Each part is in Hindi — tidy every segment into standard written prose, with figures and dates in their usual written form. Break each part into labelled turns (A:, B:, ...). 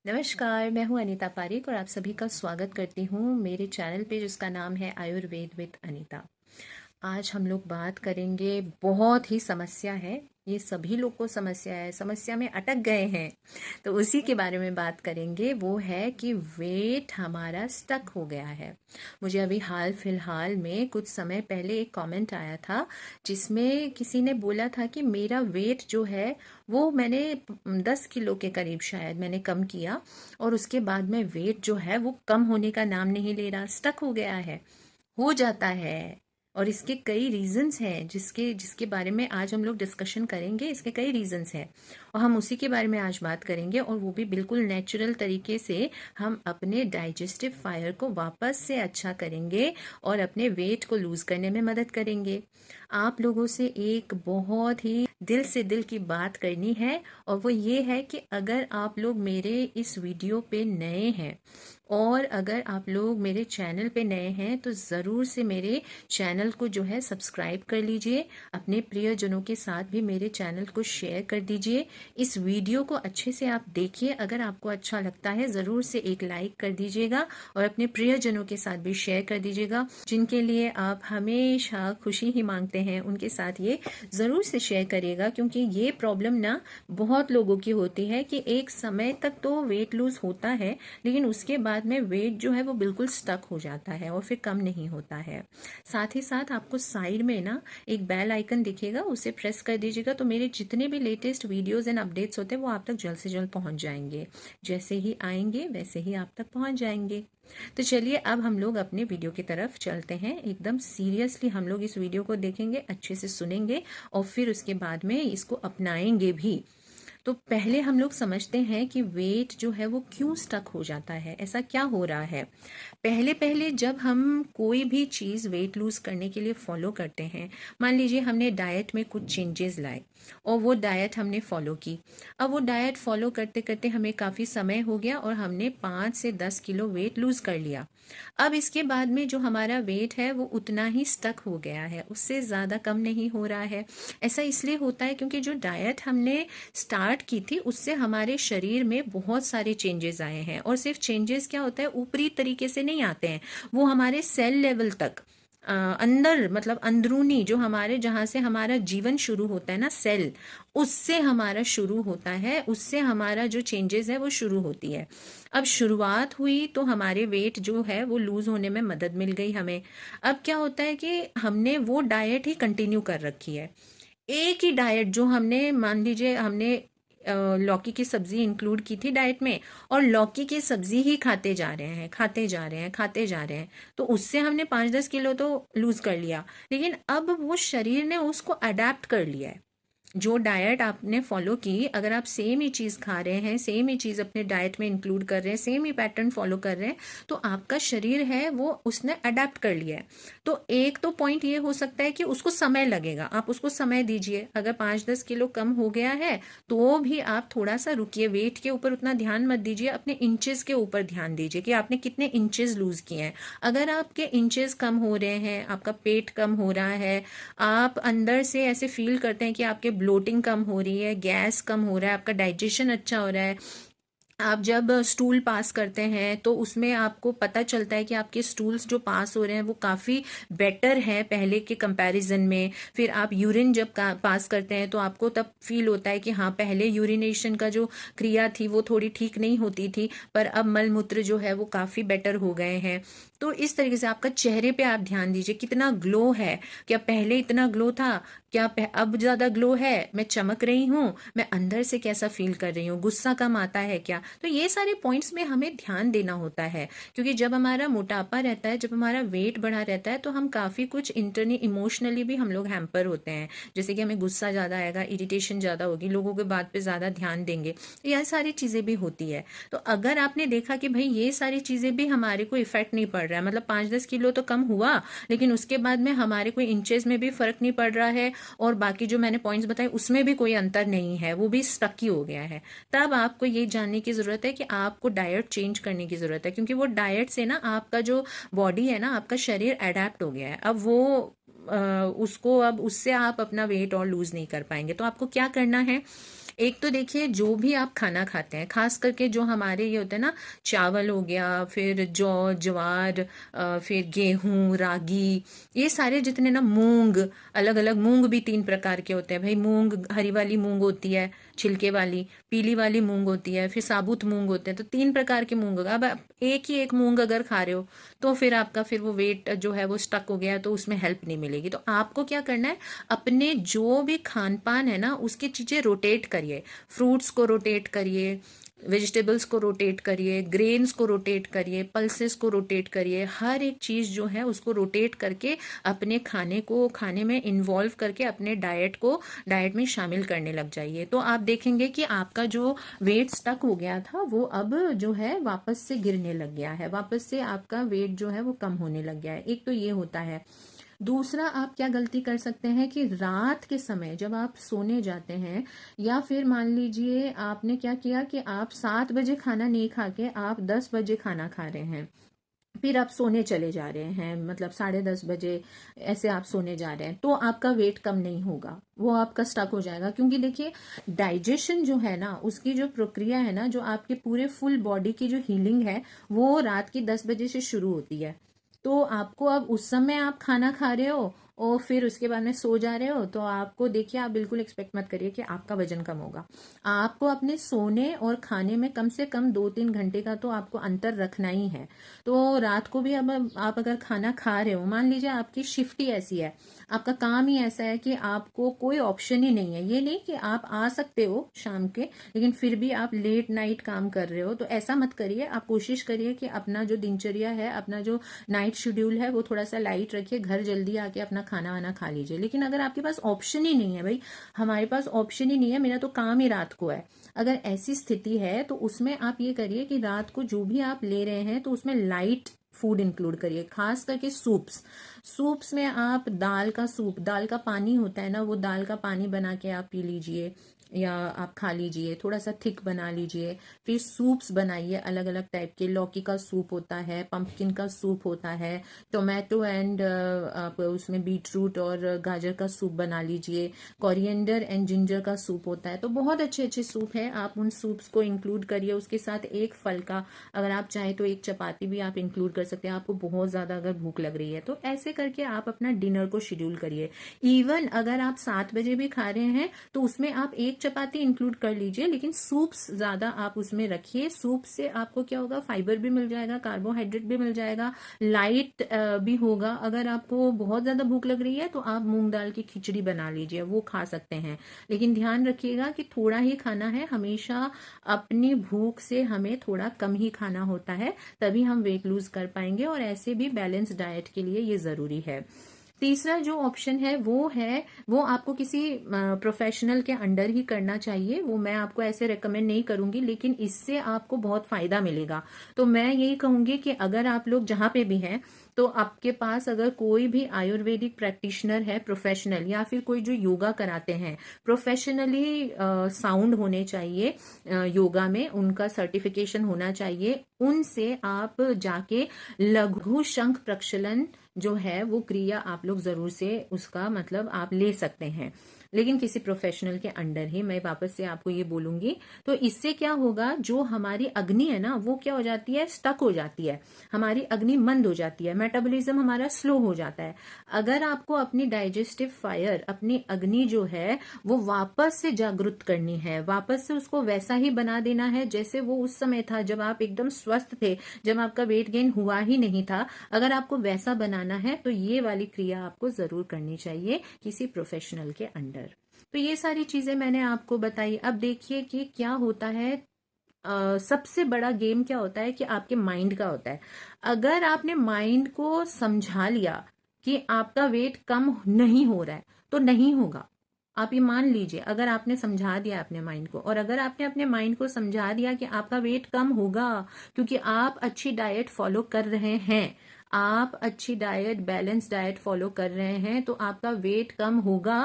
A: नमस्कार, मैं हूँ अनीता पारिक और आप सभी का स्वागत करती हूँ मेरे चैनल पे जिसका नाम है आयुर्वेद विद अनीता। आज हम लोग बात करेंगे, बहुत ही समस्या है, ये सभी लोग को समस्या है, समस्या में अटक गए हैं, तो उसी के बारे में बात करेंगे। वो है कि वेट हमारा स्टक हो गया है। मुझे अभी हाल फिलहाल में कुछ समय पहले एक कमेंट आया था जिसमें किसी ने बोला था कि मेरा वेट जो है वो मैंने 10 किलो के करीब शायद मैंने कम किया और उसके बाद में वेट जो है वो कम होने का नाम नहीं ले रहा, स्टक हो गया है। हो जाता है और इसके कई रीजंस हैं जिसके जिसके बारे में आज हम लोग डिस्कशन करेंगे। इसके कई रीजंस हैं और हम उसी के बारे में आज बात करेंगे, और वो भी बिल्कुल नेचुरल तरीके से हम अपने डाइजेस्टिव फायर को वापस से अच्छा करेंगे और अपने वेट को लूज करने में मदद करेंगे। आप लोगों से एक बहुत ही दिल से दिल की बात करनी है, और वो ये है कि अगर आप लोग मेरे इस वीडियो पे नए हैं और अगर आप लोग मेरे चैनल पे नए हैं तो ज़रूर से मेरे चैनल को जो है सब्सक्राइब कर लीजिए। अपने प्रियजनों के साथ भी मेरे चैनल को शेयर कर दीजिए। इस वीडियो को अच्छे से आप देखिए, अगर आपको अच्छा लगता है ज़रूर से एक लाइक कर दीजिएगा और अपने प्रियजनों के साथ भी शेयर कर दीजिएगा। जिनके लिए आप हमेशा खुशी ही मांगते हैं उनके साथ ये ज़रूर से शेयर करिएगा, क्योंकि ये प्रॉब्लम ना बहुत लोगों की होती है कि एक समय तक तो वेट लूज होता है लेकिन उसके बाद में वेट जो है वो बिल्कुल स्टक हो जाता है और फिर कम नहीं होता है। साथ ही साथ आपको साइड में ना एक बेल आइकन दिखेगा, उसे प्रेस कर दीजिएगा तो मेरे जितने भी लेटेस्ट वीडियोस एंड अपडेट्स होते हैं वो आप तक जल्द से जल्द पहुंच जाएंगे। जैसे ही आएंगे वैसे ही आप तक पहुंच जाएंगे। तो चलिए अब हम लोग अपने वीडियो की तरफ चलते हैं। एकदम सीरियसली हम लोग इस वीडियो को देखेंगे, अच्छे से सुनेंगे और फिर उसके बाद में इसको अपनाएंगे भी। तो पहले हम लोग समझते हैं कि वेट जो है वो क्यों स्टक हो जाता है, ऐसा क्या हो रहा है। पहले पहले जब हम कोई भी चीज़ वेट लूज करने के लिए फॉलो करते हैं, मान लीजिए हमने डाइट में कुछ चेंजेस लाए और वो डाइट हमने फॉलो की। अब वो डाइट फॉलो करते करते हमें काफ़ी समय हो गया और हमने 5 से 10 किलो वेट लूज कर लिया। अब इसके बाद में जो हमारा वेट है वो उतना ही स्टक हो गया है, उससे ज़्यादा कम नहीं हो रहा है। ऐसा इसलिए होता है क्योंकि जो डाइट हमने स्टार्ट की थी उससे हमारे शरीर में बहुत सारे चेंजेस आए हैं, और सिर्फ चेंजेस क्या होता है ऊपरी तरीके से नहीं आते हैं, वो हमारे सेल लेवल तक अंदर, मतलब अंदरूनी जो हमारे, जहाँ से हमारा जीवन शुरू होता है ना, सेल, उससे हमारा शुरू होता है, उससे हमारा जो चेंजेस है वो शुरू होती है। अब शुरुआत हुई तो हमारे वेट जो है वो लूज होने में मदद मिल गई हमें। अब क्या होता है कि हमने वो डाइट ही कंटिन्यू कर रखी है, एक ही डाइट जो हमने, मान लीजिए हमने लौकी की सब्जी इंक्लूड की थी डाइट में, और लौकी की सब्जी ही खाते जा रहे हैं, खाते जा रहे हैं, खाते जा रहे हैं, तो उससे हमने 5-10 किलो तो लूज कर लिया। लेकिन अब वो शरीर ने उसको अडेप्ट कर लिया है। जो डाइट आपने फॉलो की, अगर आप सेम ही चीज़ खा रहे हैं, सेम ही चीज़ अपने डाइट में इंक्लूड कर रहे हैं, सेम ही पैटर्न फॉलो कर रहे हैं, तो आपका शरीर है वो उसने अडेप्ट कर लिया है। तो एक तो पॉइंट ये हो सकता है कि उसको समय लगेगा, आप उसको समय दीजिए। अगर 5-10 किलो कम हो गया है तो भी आप थोड़ा सा रुकिए, वेट के ऊपर उतना ध्यान मत दीजिए, अपने इंचेस के ऊपर ध्यान दीजिए कि आपने कितने इंचेस लूज किए हैं। अगर आपके इंचेस कम हो रहे हैं, आपका पेट कम हो रहा है, आप अंदर से ऐसे फील करते हैं कि आपके ब्लोटिंग कम हो रही है, गैस कम हो रहा है, आपका डाइजेशन अच्छा हो रहा है, आप जब स्टूल पास करते हैं तो उसमें आपको पता चलता है कि आपके स्टूल्स जो पास हो रहे हैं वो काफ़ी बेटर हैं पहले के कंपैरिजन में। फिर आप यूरिन जब पास करते हैं तो आपको तब फील होता है कि हाँ, पहले यूरिनेशन का जो क्रिया थी वो थोड़ी ठीक नहीं होती थी, पर अब मल मूत्र जो है वो काफ़ी बेटर हो गए हैं। तो इस तरीके से आपका चेहरे पे आप ध्यान दीजिए, कितना ग्लो है, क्या पहले इतना ग्लो था, क्या अब ज़्यादा ग्लो है, मैं चमक रही हूँ, मैं अंदर से कैसा फील कर रही हूँ, गुस्सा कम आता है क्या। तो ये सारे पॉइंट्स में हमें ध्यान देना होता है, क्योंकि जब हमारा मोटापा रहता है, जब हमारा वेट बढ़ा रहता है तो हम काफ़ी कुछ इंटरनली इमोशनली भी हम लोग हैम्पर होते हैं। जैसे कि हमें गुस्सा ज़्यादा आएगा, इरिटेशन ज़्यादा होगी, लोगों के बात पे ज़्यादा ध्यान देंगे, तो यह सारी चीज़ें भी होती है। तो अगर आपने देखा कि भाई ये सारी चीज़ें भी हमारे को इफेक्ट नहीं पड़ रहा है, मतलब 5-10 किलो तो कम हुआ लेकिन उसके बाद में हमारे कोई इंचेस में भी फर्क नहीं पड़ रहा है, और बाकी जो मैंने पॉइंट्स बताए उसमें भी कोई अंतर नहीं है, वो भी स्टक ही हो गया है, तब आपको ये जानने की ज़रूरत है कि आपको डाइट चेंज करने की ज़रूरत है। क्योंकि वो डाइट से ना आपका जो बॉडी है ना, आपका शरीर अडेप्ट हो गया है, अब वो उसको, अब उससे आप अपना वेट और लूज़ नहीं कर पाएंगे। तो आपको क्या करना है, एक तो देखिए, जो भी आप खाना खाते हैं, खास करके जो हमारे ये होते हैं ना, चावल हो गया, फिर जौ, ज्वार, फिर गेहूं, रागी, ये सारे जितने ना, मूंग, अलग अलग मूंग भी 3 प्रकार के होते हैं भाई। मूंग, हरी वाली मूंग होती है, छिलके वाली, पीली वाली मूंग होती है, फिर साबुत मूंग होते हैं। तो 3 प्रकार के मूंग होगा। अब आप एक ही एक मूंग अगर खा रहे हो तो फिर आपका फिर वो वेट जो है वो स्टक हो गया है, तो उसमें हेल्प नहीं मिलेगी। तो आपको क्या करना है, अपने जो भी खान पान है ना, उसकी चीजें रोटेट करिए। फ्रूट्स को रोटेट करिए, वेजिटेबल्स को रोटेट करिए, ग्रेन्स को रोटेट करिए, पल्सेस को रोटेट करिए। हर एक चीज जो है उसको रोटेट करके अपने खाने में इन्वॉल्व करके अपने डाइट में शामिल करने लग जाइए। तो आप देखेंगे कि आपका जो वेट स्टक हो गया था वो अब जो है वापस से गिरने लग गया है, वापस से आपका वेट जो है वो कम होने लग गया है। एक तो ये होता है। दूसरा, आप क्या गलती कर सकते हैं कि रात के समय जब आप सोने जाते हैं, या फिर मान लीजिए आपने क्या किया कि आप 7 बजे खाना नहीं खा के आप 10 बजे खाना खा रहे हैं, फिर आप सोने चले जा रहे हैं, मतलब 10:30 बजे ऐसे आप सोने जा रहे हैं, तो आपका वेट कम नहीं होगा, वो आपका स्टक हो जाएगा। क्योंकि देखिए, डाइजेशन जो है ना, उसकी जो प्रक्रिया है ना, जो आपके पूरे फुल बॉडी की जो हीलिंग है, वो रात की 10 बजे से शुरू होती है। तो आपको अब उस समय आप खाना खा रहे हो और फिर उसके बाद में सो जा रहे हो, तो आपको देखिए, आप बिल्कुल एक्सपेक्ट मत करिए कि आपका वजन कम होगा। आपको अपने सोने और खाने में कम से कम 2-3 घंटे का तो आपको अंतर रखना ही है। तो रात को भी अब आप अगर खाना खा रहे हो, मान लीजिए आपकी शिफ्ट ही ऐसी है, आपका काम ही ऐसा है कि आपको कोई ऑप्शन ही नहीं है, ये नहीं कि आप आ सकते हो शाम के, लेकिन फिर भी आप लेट नाइट काम कर रहे हो, तो ऐसा मत करिए। आप कोशिश करिए कि अपना जो दिनचर्या है, अपना जो नाइट शेड्यूल है, वो थोड़ा सा लाइट रखिए, घर जल्दी आके अपना खाना वाना खा लीजिए। लेकिन अगर आपके पास ऑप्शन ही नहीं है, भाई हमारे पास ऑप्शन ही नहीं है, मेरा तो काम ही रात को है, अगर ऐसी स्थिति है, तो उसमें आप ये करिए कि रात को जो भी आप ले रहे हैं तो उसमें लाइट फूड इंक्लूड करिए, खास करके सूप्स। सूप्स में आप दाल का सूप, दाल का पानी होता है ना, वो दाल का पानी बना के आप पी लीजिए, या आप खा लीजिए, थोड़ा सा थिक बना लीजिए। फिर सूप्स बनाइए अलग अलग टाइप के, लौकी का सूप होता है, पंपकिन का सूप होता है, टोमेटो एंड आप उसमें बीट रूट और गाजर का सूप बना लीजिए, कोरिएंडर एंड जिंजर का सूप होता है। तो बहुत अच्छे अच्छे सूप है, आप उन सूप्स को इंक्लूड करिए। उसके साथ एक फल का, अगर आप चाहें तो एक चपाती भी आप इंक्लूड कर सकते हैं, आपको बहुत ज्यादा अगर भूख लग रही है तो। ऐसे करके आप अपना डिनर को शेड्यूल करिए। इवन अगर आप 7 बजे भी खा रहे हैं तो उसमें आप एक चपाती इंक्लूड कर लीजिए, लेकिन सूप्स ज्यादा आप उसमें रखिए। सूप से आपको क्या होगा, फाइबर भी मिल जाएगा, कार्बोहाइड्रेट भी मिल जाएगा, लाइट भी होगा। अगर आपको बहुत ज्यादा भूख लग रही है तो आप मूंग दाल की खिचड़ी बना लीजिए, वो खा सकते हैं। लेकिन ध्यान रखिएगा कि थोड़ा ही खाना है, हमेशा अपनी भूख से हमें थोड़ा कम ही खाना होता है, तभी हम वेट लूज कर पाएंगे। और ऐसे भी बैलेंस डाइट के लिए ये जरूरी है। तीसरा जो ऑप्शन है वो आपको किसी प्रोफेशनल के अंडर ही करना चाहिए। वो मैं आपको ऐसे रेकमेंड नहीं करूंगी, लेकिन इससे आपको बहुत फायदा मिलेगा। तो मैं यही कहूंगी कि अगर आप लोग जहां पे भी हैं, तो आपके पास अगर कोई भी आयुर्वेदिक प्रैक्टिशनर है प्रोफेशनल, या फिर कोई जो योगा कराते हैं प्रोफेशनली साउंड होने चाहिए, योगा में उनका सर्टिफिकेशन होना चाहिए, उनसे आप जाके लघु शंख प्रक्षालन जो है वो क्रिया आप लोग जरूर से उसका मतलब आप ले सकते हैं, लेकिन किसी प्रोफेशनल के अंडर ही। मैं वापस से आपको ये बोलूंगी। तो इससे क्या होगा, जो हमारी अग्नि है ना, वो क्या हो जाती है, स्टक हो जाती है, हमारी अग्नि मंद हो जाती है, मेटाबॉलिज्म हमारा स्लो हो जाता है। अगर आपको अपनी डाइजेस्टिव फायर, अपनी अग्नि जो है वो वापस से जागृत करनी है, वापस से उसको वैसा ही बना देना है जैसे वो उस समय था जब आप एकदम स्वस्थ थे, जब आपका वेट गेन हुआ ही नहीं था, अगर आपको वैसा बनाना है तो ये वाली क्रिया आपको जरूर करनी चाहिए किसी प्रोफेशनल के अंडर। तो ये सारी चीजें मैंने आपको बताई। अब देखिए कि क्या होता है, सबसे बड़ा गेम क्या होता है कि आपके माइंड का होता है। अगर आपने माइंड को समझा लिया कि आपका वेट कम नहीं हो रहा है, तो नहीं होगा। आप ये मान लीजिए, अगर आपने समझा दिया अपने माइंड को, और अगर आपने अपने माइंड को समझा दिया कि आपका वेट कम होगा क्योंकि आप अच्छी डाइट फॉलो कर रहे हैं, आप अच्छी डाइट, बैलेंस डाइट फॉलो कर रहे हैं तो आपका वेट कम होगा।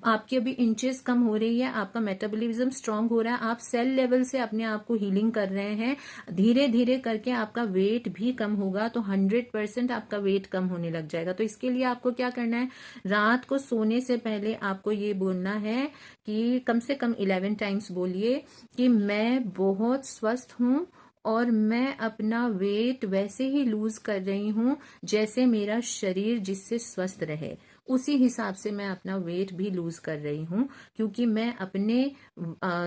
A: आपकी अभी इंचेस कम हो रही है, आपका मेटाबॉलिज्म स्ट्रांग हो रहा है, आप सेल लेवल से अपने आप को हीलिंग कर रहे हैं, धीरे धीरे करके आपका वेट भी कम होगा, तो 100% आपका वेट कम होने लग जाएगा। तो इसके लिए आपको क्या करना है, रात को सोने से पहले आपको ये बोलना है कि कम से कम 11 टाइम्स बोलिए कि मैं बहुत स्वस्थ हूँ और मैं अपना वेट वैसे ही लूज कर रही हूँ जैसे मेरा शरीर जिससे स्वस्थ रहे, उसी हिसाब से मैं अपना वेट भी लूज कर रही हूँ, क्योंकि मैं अपने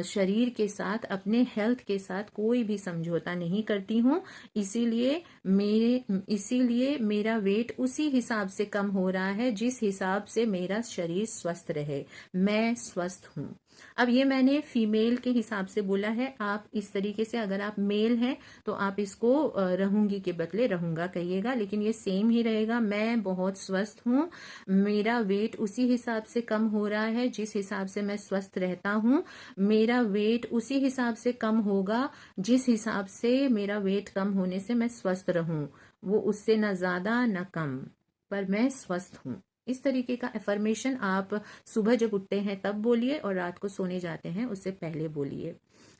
A: शरीर के साथ, अपने हेल्थ के साथ कोई भी समझौता नहीं करती हूँ। इसीलिए मेरा वेट उसी हिसाब से कम हो रहा है जिस हिसाब से मेरा शरीर स्वस्थ रहे, मैं स्वस्थ हूँ। अब ये मैंने फीमेल के हिसाब से बोला है, आप इस तरीके से, अगर आप मेल हैं तो आप इसको रहूंगी के बदले रहूंगा कहिएगा, लेकिन ये सेम ही रहेगा। मैं बहुत स्वस्थ हूँ, मेरा वेट उसी हिसाब से कम हो रहा है जिस हिसाब से मैं स्वस्थ रहता हूँ, मेरा वेट उसी हिसाब से कम होगा जिस हिसाब से मेरा वेट कम होने से मैं स्वस्थ रहूं, वो उससे ना ज्यादा ना कम, पर मैं स्वस्थ हूँ। इस तरीके का अफर्मेशन आप सुबह जब उठते हैं तब बोलिए और रात को सोने जाते हैं उससे पहले बोलिए।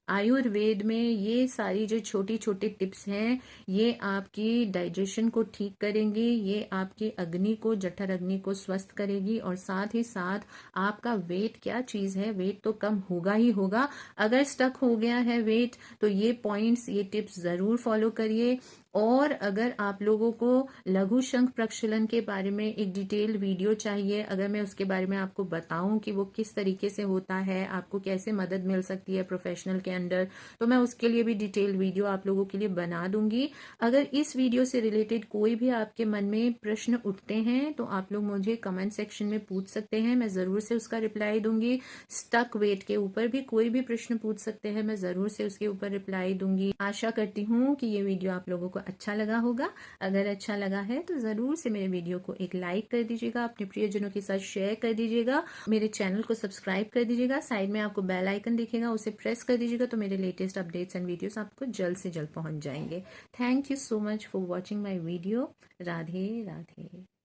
A: आयुर्वेद में ये सारी जो छोटी छोटी टिप्स हैं ये आपकी डाइजेशन को ठीक करेंगी, ये आपकी अग्नि को, जठर अग्नि को स्वस्थ करेगी, और साथ ही साथ आपका वेट क्या चीज है, वेट तो कम होगा ही होगा। अगर स्टक हो गया है वेट तो ये पॉइंट्स, ये टिप्स जरूर फॉलो करिए। और अगर आप लोगों को लघु शंख प्रक्षालन के बारे में एक डिटेल वीडियो चाहिए, अगर मैं उसके बारे में आपको बताऊं कि वो किस तरीके से होता है, आपको कैसे मदद मिल सकती है प्रोफेशनल के अंडर, तो मैं उसके लिए भी डिटेल वीडियो आप लोगों के लिए बना दूंगी। अगर इस वीडियो से रिलेटेड कोई भी आपके मन में प्रश्न उठते हैं तो आप लोग मुझे कमेंट सेक्शन में पूछ सकते हैं, मैं जरूर से उसका रिप्लाई दूंगी। स्टक वेट के ऊपर भी कोई भी प्रश्न पूछ सकते हैं, मैं जरूर से उसके ऊपर रिप्लाई दूंगी। आशा करती हूँ कि ये वीडियो आप लोगों को अच्छा लगा होगा। अगर अच्छा लगा है तो जरूर से मेरे वीडियो को एक लाइक कर दीजिएगा, अपने प्रियजनों के साथ शेयर कर दीजिएगा, मेरे चैनल को सब्सक्राइब कर दीजिएगा, साइड में आपको बेल आइकन दिखेगा उसे प्रेस कर दीजिएगा, तो मेरे लेटेस्ट अपडेट्स एंड वीडियोस आपको जल्द से जल्द पहुंच जाएंगे। Thank you so much for watching my video. Radhe Radhe.